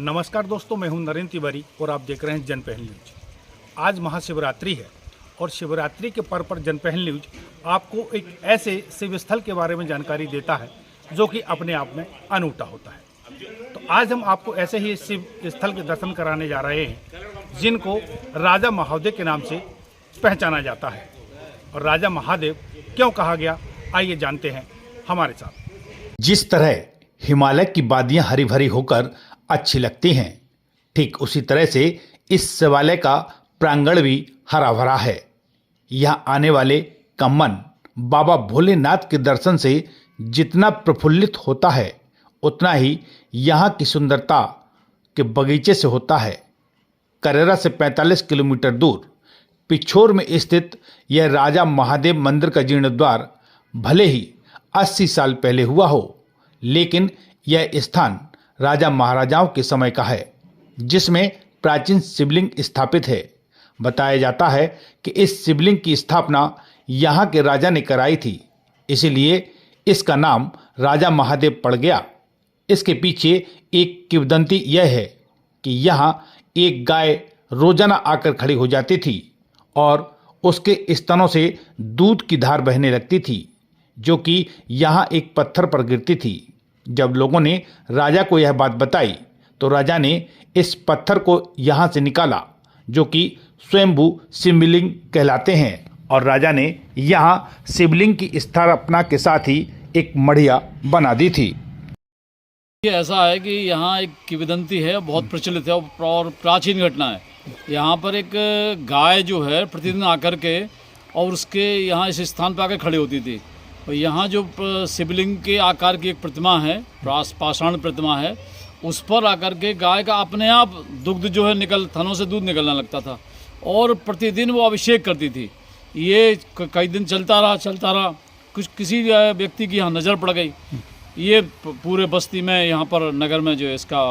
नमस्कार दोस्तों, मैं हूं नरेंद्र तिवारी और आप देख रहे हैं जनपहल न्यूज। आज महाशिवरात्रि है और शिवरात्रि के पर्व पर जनपहल न्यूज आपको एक ऐसे शिव स्थल के बारे में जानकारी देता है जो कि अपने आप में अनूठा होता है। तो आज हम आपको ऐसे ही शिव स्थल के दर्शन कराने जा रहे हैं जिनको राजा महादेव के नाम से पहचाना जाता है। और राजा महादेव क्यों कहा गया, आइए जानते हैं हमारे साथ। जिस तरह हिमालय की वादियां हरी भरी होकर अच्छी लगती हैं, ठीक उसी तरह से इस शिवालय का प्रांगण भी हरा भरा है। यहाँ आने वाले का मन बाबा भोलेनाथ के दर्शन से जितना प्रफुल्लित होता है, उतना ही यहाँ की सुंदरता के बगीचे से होता है। करेरा से 45 किलोमीटर दूर पिछोर में स्थित यह राजा महादेव मंदिर का जीर्णोद्धार भले ही 80 साल पहले हुआ हो, लेकिन यह स्थान राजा महाराजाओं के समय का है, जिसमें प्राचीन शिवलिंग स्थापित है। बताया जाता है कि इस शिवलिंग की स्थापना यहाँ के राजा ने कराई थी, इसीलिए इसका नाम राजा महादेव पड़ गया। इसके पीछे एक किंवदंती यह है कि यहाँ एक गाय रोजाना आकर खड़ी हो जाती थी और उसके स्तनों से दूध की धार बहने लगती थी, जो कि यहाँ एक पत्थर पर गिरती थी। जब लोगों ने राजा को यह बात बताई तो राजा ने इस पत्थर को यहाँ से निकाला, जो कि स्वयंभू शिवलिंग कहलाते हैं, और राजा ने यहाँ शिवलिंग की स्थापना के साथ ही एक मढ़िया बना दी थी। ये ऐसा है कि यहाँ एक किंवदंती है, बहुत प्रचलित है और प्राचीन घटना है। यहाँ पर एक गाय जो है प्रतिदिन आकर के और उसके यहाँ इस स्थान पर आकर खड़ी होती थी। और यहाँ जो शिवलिंग के आकार की एक प्रतिमा है, पाषाण प्रतिमा है, उस पर आकर के गाय का अपने आप दुग्ध जो है थनों से दूध निकलने लगता था और प्रतिदिन वो अभिषेक करती थी। ये कई दिन चलता रहा। किसी व्यक्ति की यहाँ नज़र पड़ गई। ये पूरे बस्ती में यहाँ पर नगर में जो इसका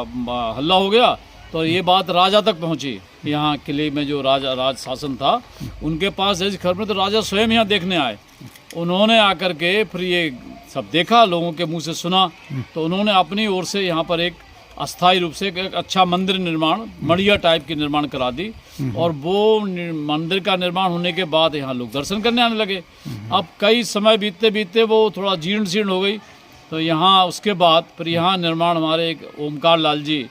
हल्ला हो गया, तो ये बात राजा तक पहुँची। यहाँ किले में जो राज शासन था उनके पास ऐसी खबर में, तो राजा स्वयं यहाँ देखने आए। उन्होंने आकर के फिर ये सब देखा, लोगों के मुंह से सुना, तो उन्होंने अपनी ओर से यहाँ पर एक अस्थायी रूप से एक अच्छा मंदिर निर्माण, मढ़िया टाइप की निर्माण करा दी। और वो मंदिर का निर्माण होने के बाद यहाँ लोग दर्शन करने आने लगे। अब कई समय बीतते बीतते वो थोड़ा जीर्ण शीर्ण हो गई, तो यहाँ उसके बाद फिर यहाँ निर्माण हमारे एक ओमकार लाल जी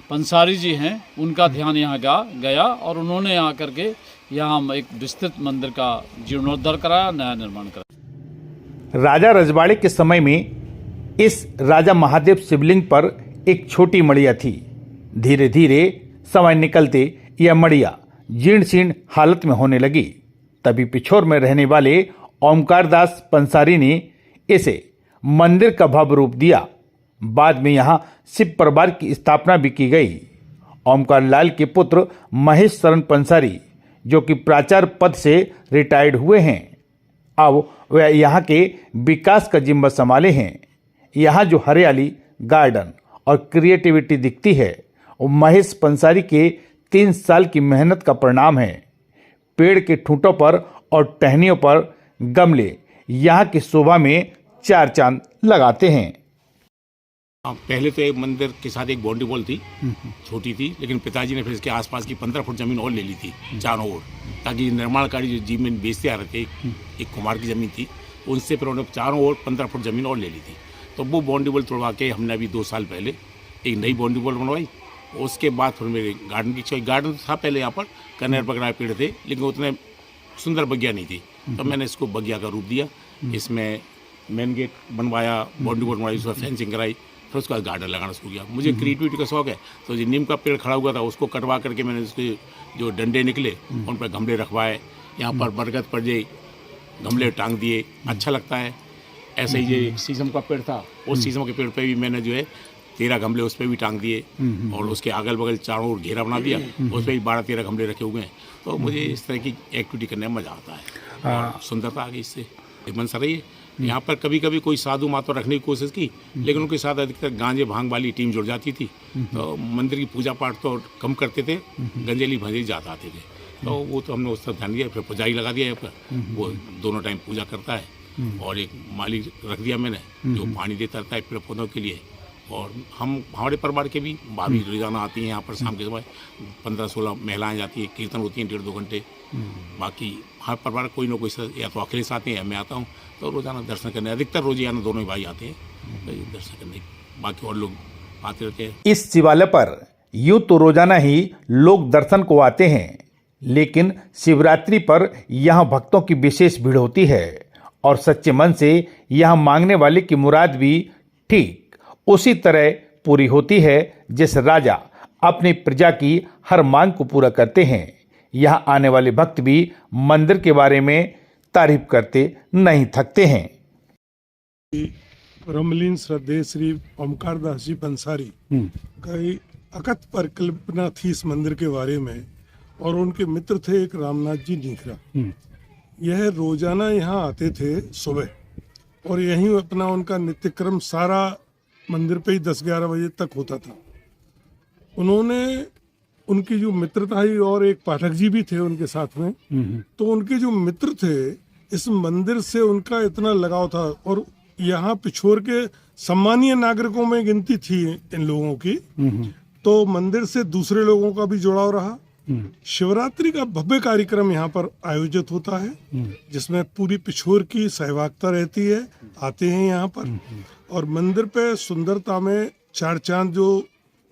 पंसारी जी हैं, उनका ध्यान यहाँ गया और उन्होंने यहाँ करके यहाँ एक विस्तृत मंदिर का जीर्णोद्धार कराया, नया निर्माण कराया। राजा रजवाड़े के समय में इस राजा महादेव शिवलिंग पर एक छोटी मड़िया थी। धीरे धीरे समय निकलते यह मड़िया जीर्ण शीर्ण हालत में होने लगी। तभी पिछोर में रहने वाले ओमकार दास पंसारी ने इसे मंदिर का भव्य रूप दिया। बाद में यहाँ शिव परिवार की स्थापना भी की गई। ओमकार लाल के पुत्र महेश शरण पंसारी, जो कि प्राचार्य पद से रिटायर्ड हुए हैं, अब वह यहाँ के विकास का जिम्मा संभाले हैं। यहाँ जो हरियाली, गार्डन और क्रिएटिविटी दिखती है, वो महेश पंसारी के 3 साल की मेहनत का परिणाम है। पेड़ के ठूंठों पर और टहनियों पर गमले यहाँ की शोभा में 4 चांद लगाते हैं। पहले तो एक मंदिर के साथ एक बाउंड्री वॉल थी, छोटी थी, लेकिन पिताजी ने फिर इसके आसपास की 15 फुट जमीन और ले ली थी चारों ओर, ताकि निर्माण कार्य जो जमीन बेचते आ रहे थे, एक कुमार की ज़मीन थी, उनसे फिर उन्होंने चारों ओर 15 फुट ज़मीन और ले ली थी। तो वो बाउंड्री वॉल तोड़वा के हमने अभी 2 साल पहले एक नई बाउंड्री वॉल बनवाई। उसके बाद फिर मेरे गार्डन की चॉइस, गार्डन था पहले यहाँ पर, कनेर पकड़ा पेड़ थे, लेकिन उतने सुंदर बगिया नहीं थी, तो मैंने इसको बगिया का रूप दिया। इसमें मेन गेट बनवाया, बाउंड्री वॉल बनवाई, उसमें फेंसिंग कराई, फिर उसके बाद गार्डन लगाना शुरू किया। मुझे क्रिएटिविटी का शौक है, तो जो नीम का पेड़ खड़ा हुआ था उसको कटवा करके मैंने उसके जो डंडे निकले उन पर गमले रखवाए। यहाँ पर बरगद पर जे गमले टांग दिए, अच्छा लगता है। ऐसे ही ये शीशम का पेड़ था, उस शीशम के पेड़ पे भी मैंने जो है 13 गमले उस पर भी टांग दिए और उसके अगल बगल चारों ओर घेरा बना दिया, उस पर भी 12-13 गमले रखे हुए हैं। तो मुझे इस तरह की एक्टिविटी करने में मज़ा आता है और सुंदरता आ गई इससे। एक मनसा रही है। यहाँ पर कभी कभी कोई साधु माता रखने की कोशिश की, लेकिन उनके साथ अधिकतर गांजे भांग वाली टीम जुड़ जाती थी, तो मंदिर की पूजा पाठ तो कम करते थे, गंजेली भंजेली ज़्यादा आते थे। तो वो तो हमने उस तरफ ध्यान दिया। फिर पुजारी लगा दिया यहाँ पर, वो दोनों टाइम पूजा करता है। और एक माली रख दिया मैंने जो पानी देता रहता है पेड़ पौधों के लिए, और हम हमारे परिवार के भी भाभी रोजाना आती हैं यहाँ पर शाम के समय 15-16 महिलाएं जाती हैं, कीर्तन होती हैं 1.5-2 घंटे। बाकी हर परिवार कोई ना कोई या तो अकेले से आते हैं या मैं आता हूँ, तो रोजाना दर्शन करने, अधिकतर रोजाना दोनों ही भाई आते हैं तो ये दर्शन करने, बाकी और लोग आते रहते हैं। इस शिवालय पर यूं तो रोजाना ही लोग दर्शन को आते हैं, लेकिन शिवरात्रि पर यहाँ भक्तों की विशेष भीड़ होती है और सच्चे मन से यहाँ मांगने वाले की मुराद भी ठीक उसी तरह पूरी होती है जिस राजा अपनी प्रजा की हर मांग को पूरा करते हैं। यहाँ आने वाले भक्त भी मंदिर के बारे में तारीफ करते नहीं थकते हैं। रमलीन श्रद्धेय श्री ओमकार दास जी पंसारी की अकथ परिकल्पना थी इस मंदिर के बारे में, और उनके मित्र थे एक रामनाथ जी नीखरा। यह रोजाना यहाँ आते थे सुबह और यहीं अपना उनका नित्यक्रम सारा मंदिर पे ही 10-11 बजे तक होता था। उन्होंने उनकी जो मित्रता ही, और एक पाठक जी भी थे उनके साथ में, तो उनके जो मित्र थे इस मंदिर से उनका इतना लगाव था और यहाँ पिछोर के सम्मानीय नागरिकों में गिनती थी इन लोगों की, तो मंदिर से दूसरे लोगों का भी जुड़ाव रहा। शिवरात्रि का भव्य कार्यक्रम यहाँ पर आयोजित होता है जिसमें पूरी पिछोर की सहभागिता रहती है, आते हैं यहाँ पर। और मंदिर पे सुंदरता में 4 चांद जो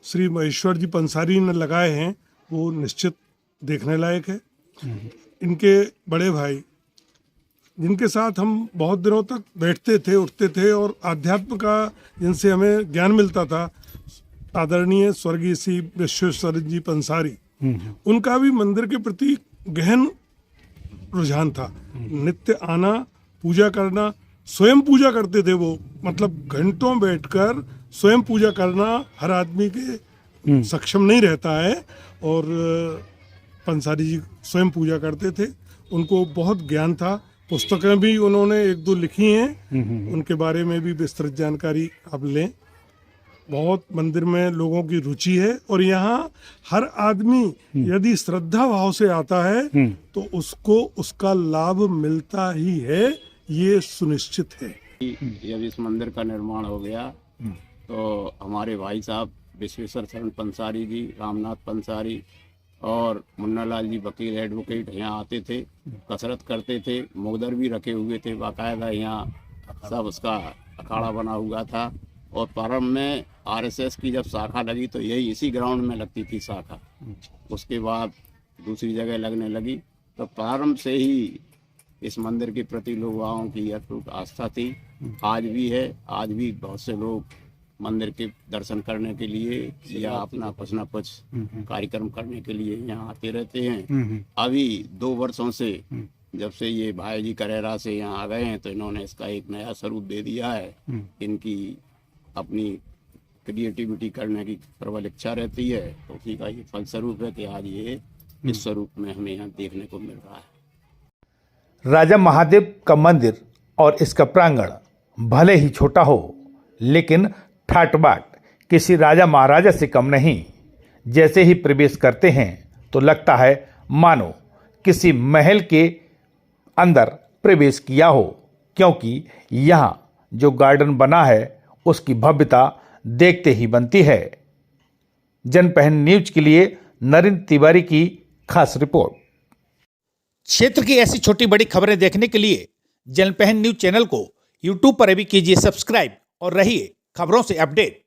श्री महेश्वर जी पंसारी ने लगाए हैं वो निश्चित देखने लायक है। इनके बड़े भाई जिनके साथ हम बहुत दिनों तक बैठते थे, उठते थे और आध्यात्म का जिनसे हमें ज्ञान मिलता था, आदरणीय स्वर्गीय श्री विश्वेश्वर जी पंसारी, उनका भी मंदिर के प्रति गहन रुझान था। नित्य आना, पूजा करना, स्वयं पूजा करते थे वो, मतलब घंटों बैठकर स्वयं पूजा करना हर आदमी के सक्षम नहीं रहता है, और पंसारी जी स्वयं पूजा करते थे। उनको बहुत ज्ञान था, पुस्तकें भी उन्होंने 1-2 लिखी हैं, उनके बारे में भी विस्तृत जानकारी आप लें। बहुत मंदिर में लोगों की रुचि है और यहाँ हर आदमी यदि श्रद्धा भाव से आता है तो उसको उसका लाभ मिलता ही है, ये सुनिश्चित है। जब इस मंदिर का निर्माण हो गया तो हमारे भाई साहब विश्वेश्वर शरण पंसारी जी, रामनाथ पंसारी और मुन्नालाल जी वकील एडवोकेट यहाँ आते थे, कसरत करते थे, मोगदर भी रखे हुए थे बाकायदा, यहाँ सब उसका अखाड़ा बना हुआ था। और प्रारंभ में आरएसएस की जब शाखा लगी तो यही इसी ग्राउंड में लगती थी शाखा, उसके बाद दूसरी जगह लगने लगी। तो प्रारंभ से ही इस मंदिर के प्रति लोगों की अटूट आस्था थी, आज भी है। आज भी बहुत से लोग मंदिर के दर्शन करने के लिए या अपना कुछ न कुछ कार्यक्रम करने के लिए यहाँ आते रहते हैं। अभी 2 वर्षों से जब से ये भाई जी करेरा से यहाँ आ गए हैं तो इन्होंने इसका एक नया स्वरूप दे दिया है। इनकी अपनी क्रिएटिविटी करने की प्रबल इच्छा रहती है, तो उसी का ये फलस्वरूप है कि आज ये इस स्वरूप में हमें यहाँ देखने को मिल रहा है। राजा महादेव का मंदिर और इसका प्रांगण भले ही छोटा हो, लेकिन ठाट बाट किसी राजा महाराजा से कम नहीं। जैसे ही प्रवेश करते हैं तो लगता है मानो किसी महल के अंदर प्रवेश किया हो, क्योंकि यहाँ जो गार्डन बना है उसकी भव्यता देखते ही बनती है। जनपहल न्यूज के लिए नरेंद्र तिवारी की खास रिपोर्ट। क्षेत्र की ऐसी छोटी बड़ी खबरें देखने के लिए जनपहल न्यूज चैनल को यूट्यूब पर भी कीजिए सब्सक्राइब और रहिए खबरों से अपडेट।